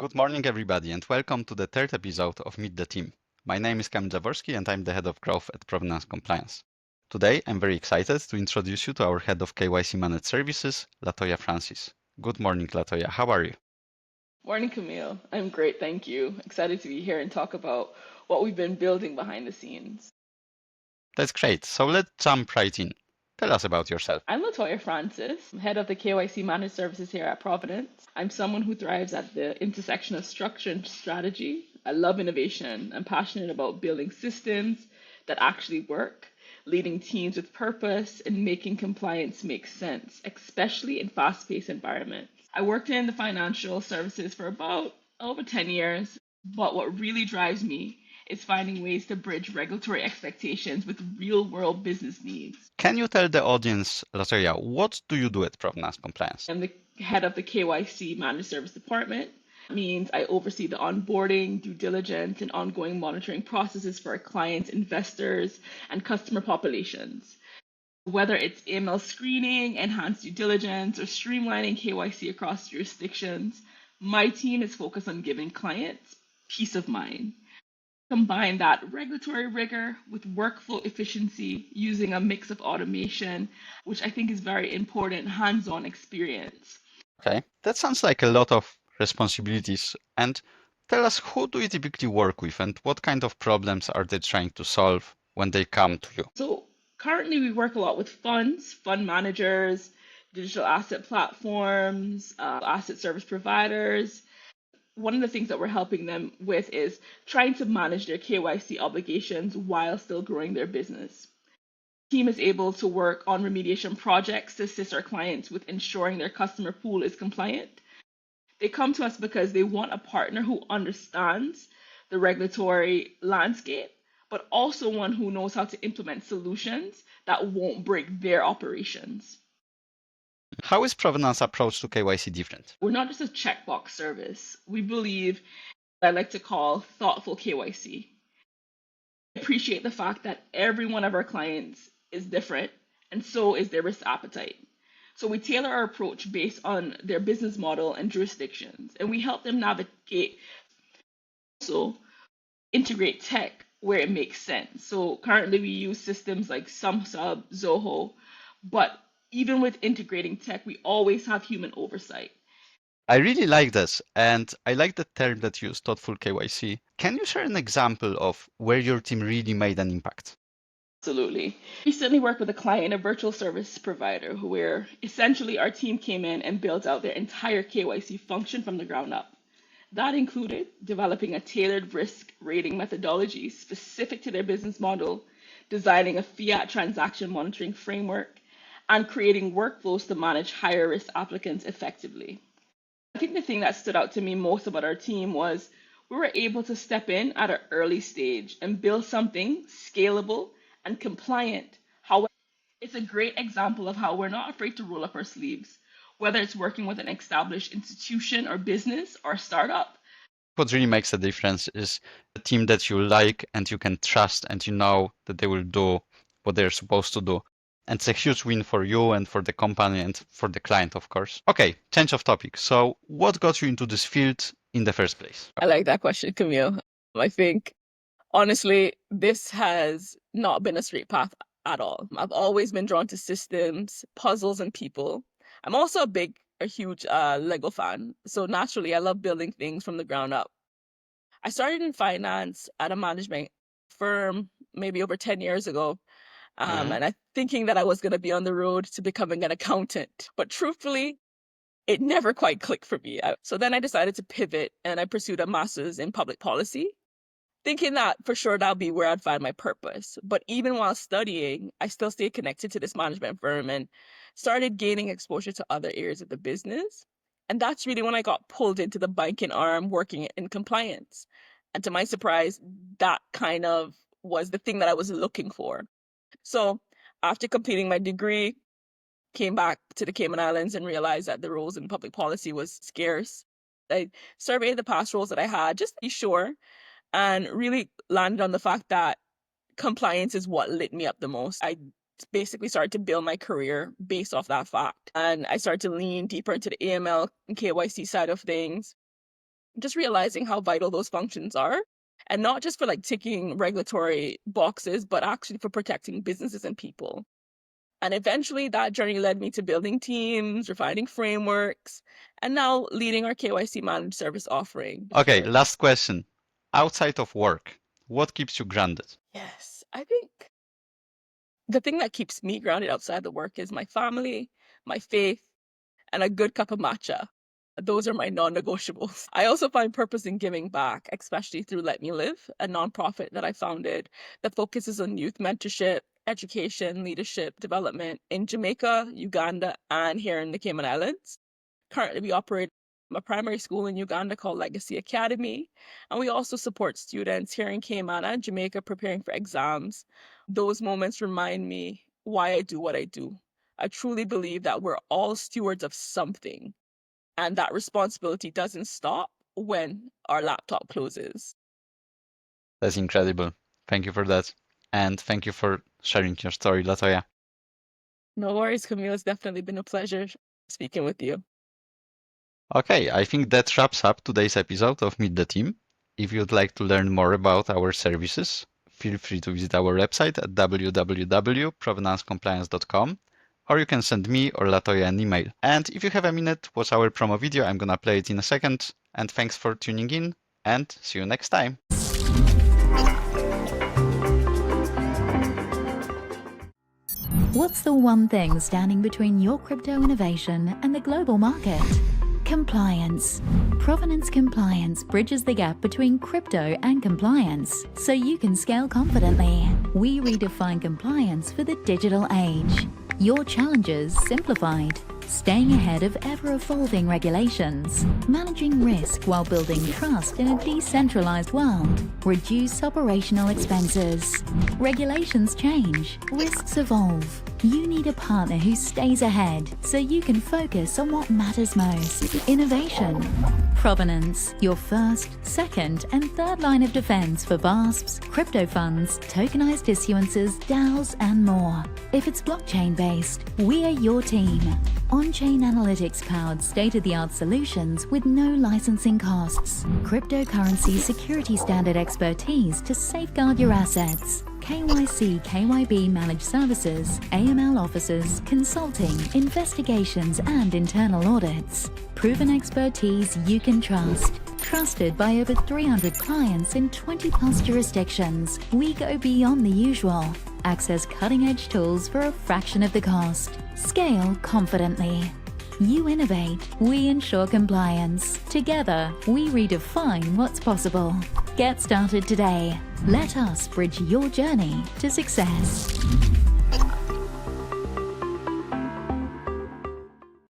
Good morning, everybody, and welcome to the third episode of Meet the Team. My name is Kamil Jaworski, and I'm the Head of Growth at Provenance Compliance. Today, I'm very excited to introduce you to our Head of KYC Managed Services, Latoya Francis. Good morning, Latoya. How are you? Morning, Camille. I'm great, thank you. Excited to be here and talk about what we've been building behind the scenes. That's great. So let's jump right in. Tell us about yourself. I'm Latoya Francis, head of the KYC Managed Services here at Providence. I'm someone who thrives at the intersection of structure and strategy. I love innovation. I'm passionate about building systems that actually work, leading teams with purpose, and making compliance make sense, especially in fast paced environments. I worked in the financial services for about over 10 years, but what really drives me is finding ways to bridge regulatory expectations with real world business needs. Can you tell the audience, Latoya, what do you do at Provenance Compliance? I'm the head of the KYC Managed Service Department. That means I oversee the onboarding, due diligence, and ongoing monitoring processes for our clients, investors, and customer populations. Whether it's AML screening, enhanced due diligence, or streamlining KYC across jurisdictions, my team is focused on giving clients peace of mind. Combine that regulatory rigor with workflow efficiency using a mix of automation, which I think is very important, hands-on experience. Okay, that sounds like a lot of responsibilities. And tell us, who do you typically work with and what kind of problems are they trying to solve when they come to you? So currently we work a lot with funds, fund managers, digital asset platforms, asset service providers. One of the things that we're helping them with is trying to manage their KYC obligations while still growing their business. Team is able to work on remediation projects to assist our clients with ensuring their customer pool is compliant. They come to us because they want a partner who understands the regulatory landscape, but also one who knows how to implement solutions that won't break their operations. How is Provenance approach to KYC different? We're not just a checkbox service. We believe I like to call thoughtful KYC. Appreciate the fact that every one of our clients is different, and so is their risk appetite. So we tailor our approach based on their business model and jurisdictions, and we help them navigate, also integrate tech where it makes sense. So currently we use systems like SumSub, Zoho, but even with integrating tech, we always have human oversight. I really like this, and I like the term that you use, thoughtful KYC. Can you share an example of where your team really made an impact? Absolutely. Recently worked with a client, a virtual service provider, where essentially our team came in and built out their entire KYC function from the ground up. That included developing a tailored risk rating methodology specific to their business model, designing a fiat transaction monitoring framework, and creating workflows to manage higher risk applicants effectively. I think the thing that stood out to me most about our team was we were able to step in at an early stage and build something scalable and compliant. However, it's a great example of how we're not afraid to roll up our sleeves, whether it's working with an established institution or business or startup. What really makes a difference is a team that you like and you can trust and you know that they will do what they're supposed to do. And it's a huge win for you and for the company and for the client, of course. Okay, change of topic. So, what got you into this field in the first place? I like that question, Camille. I think, honestly, this has not been a straight path at all. I've always been drawn to systems, puzzles, and people. I'm also a huge Lego fan. So naturally, I love building things from the ground up. I started in finance at a management firm maybe over 10 years ago. And I thinking that I was going to be on the road to becoming an accountant. But truthfully, it never quite clicked for me. So then I decided to pivot and I pursued a master's in public policy, thinking that for sure that'll be where I'd find my purpose. But even while studying, I still stayed connected to this management firm and started gaining exposure to other areas of the business. And that's really when I got pulled into the banking arm working in compliance. And to my surprise, that kind of was the thing that I was looking for. So after completing my degree, came back to the Cayman Islands and realized that the roles in public policy was scarce. I surveyed the past roles that I had just to be sure and really landed on the fact that compliance is what lit me up the most. I basically started to build my career based off that fact. And I started to lean deeper into the AML and KYC side of things. just realizing how vital those functions are. And not just for like ticking regulatory boxes, but actually for protecting businesses and people. And eventually that journey led me to building teams, refining frameworks, and now leading our KYC managed service offering. Okay, Sure. last question. Outside of work, what keeps you grounded? Yes, I think the thing that keeps me grounded outside the work is my family, my faith, and a good cup of matcha. Those are my non-negotiables. I also find purpose in giving back, especially through Let Me Live, a nonprofit that I founded that focuses on youth mentorship, education, leadership, development in Jamaica, Uganda, and here in the Cayman Islands. Currently, we operate a primary school in Uganda called Legacy Academy, and we also support students here in Cayman and Jamaica preparing for exams. Those moments remind me why I do what I do. I truly believe that we're all stewards of something, and that responsibility doesn't stop when our laptop closes. That's incredible. Thank you for that. And thank you for sharing your story, Latoya. No worries, Camille. It's definitely been a pleasure speaking with you. Okay, I think that wraps up today's episode of Meet the Team. If you'd like to learn more about our services, feel free to visit our website at www.provenancecompliance.com, or you can send me or Latoya an email. And if you have a minute, watch our promo video. I'm gonna play it in a second. And thanks for tuning in, and see you next time. What's the one thing standing between your crypto innovation and the global market? Compliance. Provenance Compliance bridges the gap between crypto and compliance so you can scale confidently. We redefine compliance for the digital age. Your challenges simplified. Staying ahead of ever-evolving regulations, managing risk while building trust in a decentralized world, reduce operational expenses. Regulations change, risks evolve. You need a partner who stays ahead so you can focus on what matters most. Innovation. Provenance, your first, second, and third line of defense for VASPs, crypto funds, tokenized issuances, DAOs, and more. If it's blockchain-based, we are your team. On-chain analytics-powered state-of-the-art solutions with no licensing costs. Cryptocurrency security standard expertise to safeguard your assets. KYC, KYB managed services, AML officers, consulting, investigations, and internal audits. Proven expertise you can trust. Trusted by over 300 clients in 20+ jurisdictions, we go beyond the usual. Access cutting-edge tools for a fraction of the cost. Scale confidently. You innovate, we ensure compliance. Together, we redefine what's possible. Get started today. Let us bridge your journey to success.